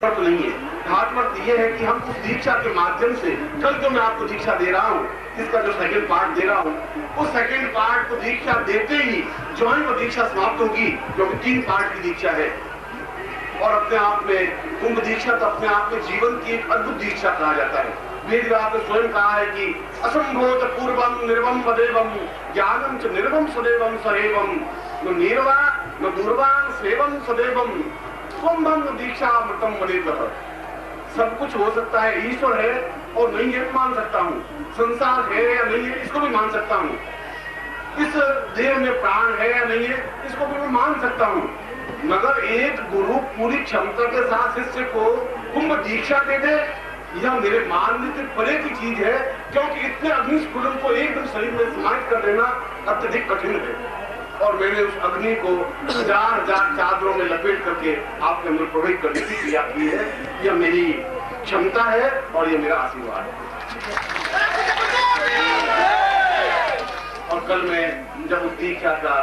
अर्थ नहीं है। यथार्थ ये है कि हम उस दीक्षा के माध्यम से, कल जो मैं आपको दीक्षा दे रहा हूँ, इसका जो सेकंड पार्ट दे रहा हूँ, उस सेकंड पार्ट को दीक्षा देते ही जो है वो दीक्षा समाप्त होगी, क्योंकि 3 पार्ट की दीक्षा है। और अपने आप में कुंभ दीक्षा तो अपने आप में जीवन की एक अद्भुत दीक्षा कहा जाता है। वेद व्यास ने स्वयं कहा है कि असंभूत पूर्वम निर्वम वदेवम ज्ञानम च निर्वम सदैवम सरेवम न निर्वा न दुर्वान सेवम सदैवम कुंभम दीक्षा मृतम वदेव। सब कुछ हो सकता है, ईश्वर है और नहीं है मान सकता हूँ, संसार है या नहीं है इसको भी मान सकता हूँ, इस देह में प्राण है या नहीं है इसको भी मैं मान सकता हूँ, मगर एक गुरु पूरी क्षमता के साथ शिष्य को कुंभ दीक्षा दे दे, यह मेरे मानने से परे की चीज है, क्योंकि इतने अग्निस्फुलन को एकदम शरीर में समाहित कर देना अत्यधिक कठिन है। और मैंने उस अग्नि को 1000 चादरों में लपेट करके आपके अंदर प्रवेश करने की क्रिया की है। यह मेरी क्षमता है और यह मेरा आशीर्वाद है। और कल मैं जब उस दीक्षा का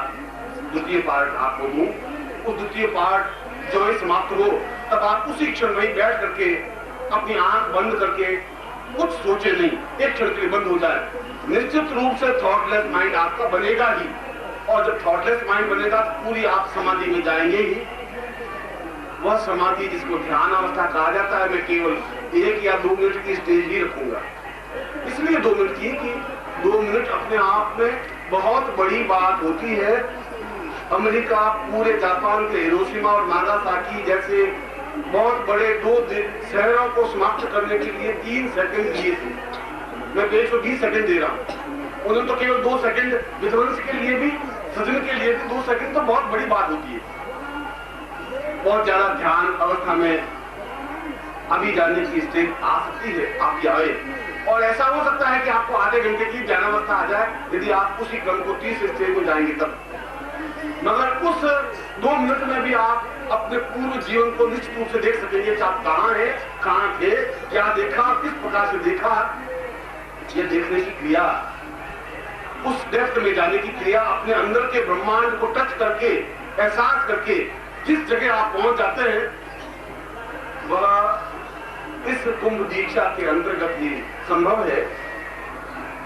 द्वितीय पार्ट आपको दूं, उस द्वितीय पार्ट जो है समाप्त हो, तब आप उसी क्षण में बैठ करके अपनी आंख बंद करके कुछ सोचे नहीं, एक क्षण के लिए बंद हो जाए। निश्चित रूप से थॉटलेस माइंड आपका बनेगा ही, और जब थॉटलेस माइंड बनेगा तो पूरी आप समाधि में जाएंगे ही। वह समाधि जिसको ध्यान अवस्था कहा जाता है, मैं केवल 1 या 2 मिनट की स्टेज ही रखूंगा। इसलिए 2 मिनट की कि 2 मिनट अपने आप में बहुत बड़ी बात होती है। अमेरिका पूरे जापान के हिरोशिमा और नागासाकी जैसे बहुत बड़े 2 शहरों को समाप्त करने के लिए 3 सेकंड दिए थे। मैं 120 सेकंड दे रहा हूँ, उन्होंने तो केवल 2 सेकंड विध्वंस के लिए भी, सृजन के लिए भी 2 सेकंड तो बहुत बड़ी बात होती है। बहुत ज्यादा ध्यान अवस्था में अभी जाने की स्टेज आ सकती है, आप आए, और ऐसा हो सकता है कि आपको आधे घंटे की ध्यान अवस्था आ जाए यदि आप उसी क्रम को 30 स्टेज में जाएंगे तब। मगर उस 2 मिनट में भी आप अपने पूर्व जीवन को निश्चित रूप से देख सकेंगे कि आप कहाँ हैं, कहाँ थे, क्या देखा, किस प्रकार से देखा। ये देखने की क्रिया, उस डेप्थ में जाने की क्रिया, अपने अंदर के ब्रह्मांड को टच करके, एहसास करके जिस जगह आप पहुंच जाते हैं, वह इस कुंभ दीक्षा के अंतर्गत ही संभव है।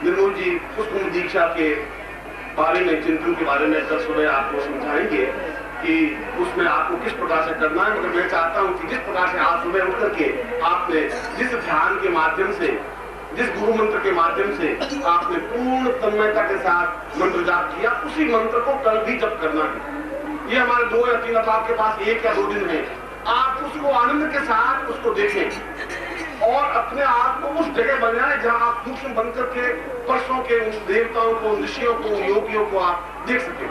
निर्मोल जी उस कुंभ दीक्षा के बारे में, चिंतन के बारे में कल सुबह आपको समझाएंगे कि उसमें आपको किस प्रकार से करना है। मगर मैं चाहता हूं कि जिस प्रकार से आज सुबह उठ करके आपने जिस ध्यान के माध्यम से, जिस गुरु मंत्र के माध्यम से आपने पूर्ण तन्मयता के साथ मंत्र जाप किया, उसी मंत्र को कल भी जप करना है। ये हमारे 2 या 3, अब आपके पास 1 या 2 दिन है, आप उसको आनंद के साथ उसको देखें और अपने आप को उस जगह बनाए जहां आप सूक्ष्म बनकर के परसों के उन देवताओं को, ऋषियों को, योगियों को आप देख सके।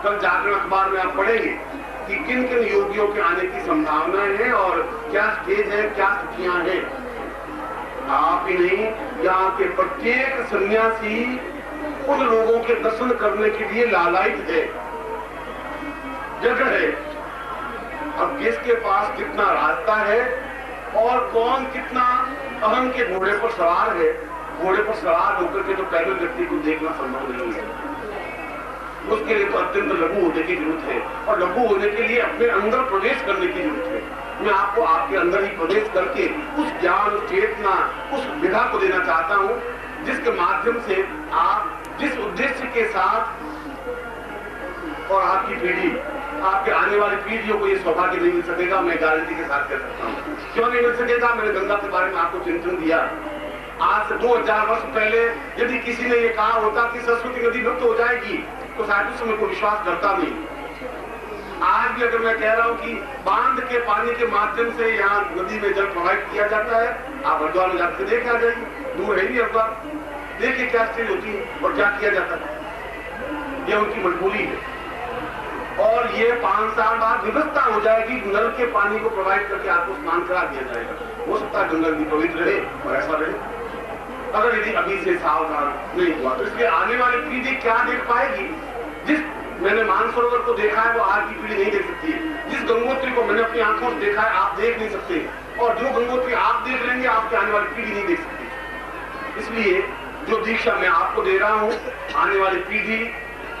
कल जागरण अखबार में आप पढ़ेंगे कि किन किन योगियों के आने की संभावनाएं हैं और क्या स्टेज है, क्या स्थितियां हैं। आप ही नहीं, यहाँ के प्रत्येक सन्यासी उन लोगों के दर्शन करने के लिए लालायित है, जगह है। अब किसके पास कितना रास्ता है और कौन कितना अहम के घोड़े पर सवार है, घोड़े पर सवार होकर के तो पैदल व्यक्ति को देखना संभव नहीं है। उसके लिए तो अत्यंत लघु होने की जरूरत है, और लघु होने के लिए अपने अंदर प्रवेश करने की जरूरत है। मैं आपको आपके अंदर ही प्रवेश करके उस ज्ञान, चेतना, उस विधा को देना चाहता हूँ, जिसके माध्यम से आप जिस उद्देश्य के साथ और आपकी पीढ़ी, आपके आने वाली पीढ़ियों को ये सौभाग्य नहीं मिल सकेगा, मैं गारंटी के साथ कह सकता हूँ। क्यों नहीं मिल सकेगा? मैंने गंगा के बारे में आपको चिंतन दिया। आज से 2000 वर्ष पहले यदि किसी ने ये कहा होता कि सरस्वती नदी लुप्त हो जाएगी, तो शायद उस समय को विश्वास करता नहीं। आज भी अगर मैं कह रहा हूँ कि बांध के पानी के माध्यम से यहाँ नदी में जल प्रवाहित किया जाता है, आप हरिद्वार में जाकर देख आ जाएंगे, दूर है ही हरिद्वार, देखिए क्या स्थिति होती है और क्या किया जाता है। यह उनकी मजबूरी है, और ये 5 साल बाद व्यवस्था हो जाएगी, नल के पानी को प्रवाहित करके आपको स्नान करा दिया जाएगा। हो सकता है गंगा नदी पवित्र रहे और ऐसा रहे, अगर यदि अभी से सावधान नहीं हुआ तो। इसलिए आने वाली पीढ़ी क्या देख पाएगी? जिस मैंने मानसरोवर को देखा है वो आज की पीढ़ी नहीं देख सकती। जिस गंगोत्री को मैंने अपनी आंखों से देखा है आप देख नहीं सकते, और जो गंगोत्री आप देख लेंगे आपकी आने वाली पीढ़ी नहीं देख सकती। इसलिए जो दीक्षा मैं आपको दे रहा हूँ, आने वाली पीढ़ी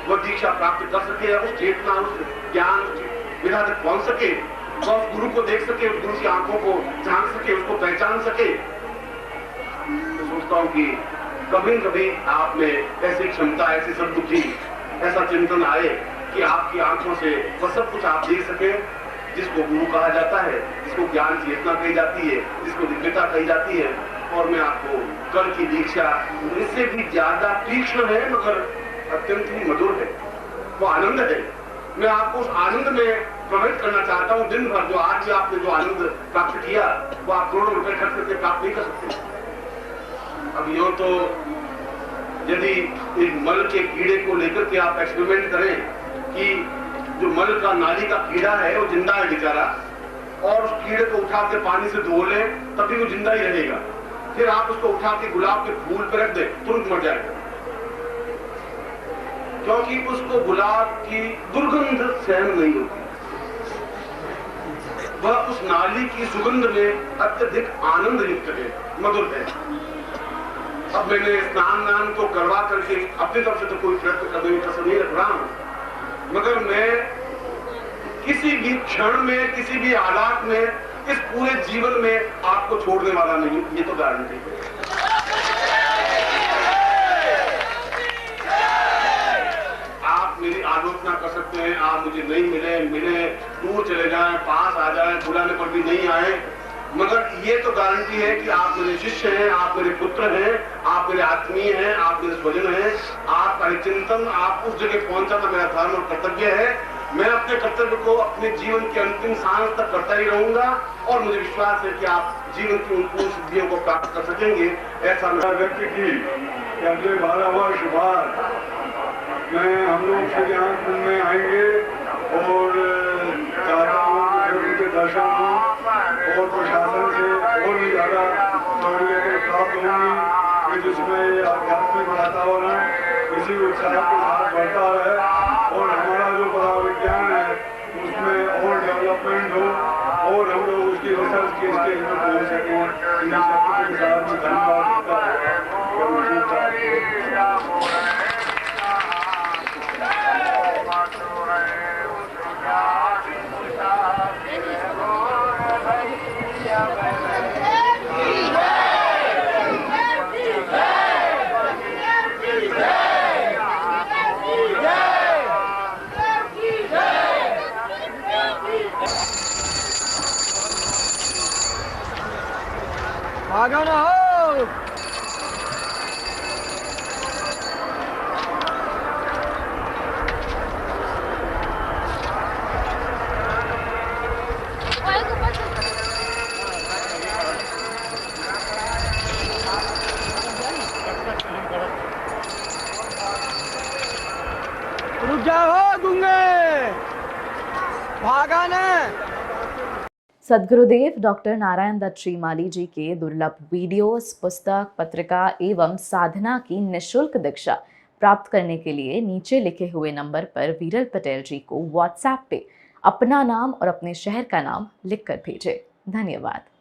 वो दीक्षा प्राप्त कर सके, उस चेतना, उस ज्ञान विधा तक पहुंच सके, वह उस गुरु को देख सके, उस गुरु की आंखों को झांक सके, उसको पहचान सके। तो सोचता हूं कि कभी कभी आप में ऐसी क्षमता, ऐसी सद्बुद्धि, ऐसा चिंतन आए कि आपकी आंखों से वह सब कुछ आप देख सके जिसको गुरु कहा जाता है, जिसको ज्ञान चेतना कही जाती है, जिसको दिव्यता कही जाती है। और मैं आपको कल की दीक्षा इससे भी ज्यादा तीक्ष्ण है, मगर अत्यंत ही मधुर है, वो आनंद है। मैं आपको उस आनंद में प्रवेश करना चाहता हूँ। दिन भर जो आज आपने जो आनंद प्राप्त किया, वो आप करोड़ों रुपए खर्च करके प्राप्त नहीं कर सकते। अब यूं तो यदि एक मल के कीड़े को लेकर के आप एक्सपेरिमेंट करें कि जो मल का नाली का कीड़ा है वो जिंदा है बेचारा, और उस कीड़े को उठा के पानी से धो ले तभी वो जिंदा ही रहेगा, फिर आप उसको उठा के गुलाब के फूल पर रख दे, तुरंत मर जाएगा, क्योंकि उसको गुलाब की दुर्गंध सहन नहीं होती। वह उस नाली की सुगंध में अत्यधिक आनंद युक्त है, मधुर है। अब मैंने स्नान तो करवा करके अपनी तरफ से तो कोई प्रयत्न करने में कसर नहीं रख रहा हूं, मगर मैं किसी भी क्षण में, किसी भी हालात में, इस पूरे जीवन में आपको छोड़ने वाला नहीं हूं, ये तो गारंटी है। आप मेरी आलोचना कर सकते हैं, आप मुझे नहीं मिले, दूर चले जाएं, पास आ जाएं, बुलाने पर भी नहीं आए, मगर ये तो गारंटी है कि आप मेरे शिष्य हैं, आप मेरे पुत्र हैं, आप मेरे आत्मीय हैं, आप मेरे स्वजन हैं। आपका चिंतन, आप उस जगह पहुंचाना मेरा धर्म और कर्तव्य है। मैं अपने कर्तव्य को अपने जीवन के अंतिम सांस तक करता ही रहूंगा, और मुझे विश्वास है कि आप जीवन की उन पूर्ण सिद्धियों को प्राप्त कर सकेंगे। ऐसा मैं व्यक्त की कि अगले 12 वर्ष बाद मैं हम लोग श्री कुंभ में आएंगे, और चाहता हूँ कि उनके दर्शन हो और प्रशासन से और भी ज्यादा सहूलियतें प्राप्त होंगी, कि जिसमें आध्यात्मिक वातावरण इसी उत्साह के साथ बढ़ता रहे, और हमारा जो बड़ा विज्ञान है उसमें और डेवलपमेंट हो, और हम लोग उसकी रिसर्च की स्टेज में पहुंच सकें। इन शब्दों के साथ मैं धन्यवाद देता भागा ना हो। रुक जाओ गूंगे, भागा ना। सद्गुरुदेव डॉक्टर नारायण दत्त श्रीमाली जी के दुर्लभ वीडियोस, पुस्तक, पत्रिका एवं साधना की निःशुल्क दीक्षा प्राप्त करने के लिए नीचे लिखे हुए नंबर पर वीरल पटेल जी को व्हाट्सएप पे अपना नाम और अपने शहर का नाम लिखकर भेजें। धन्यवाद।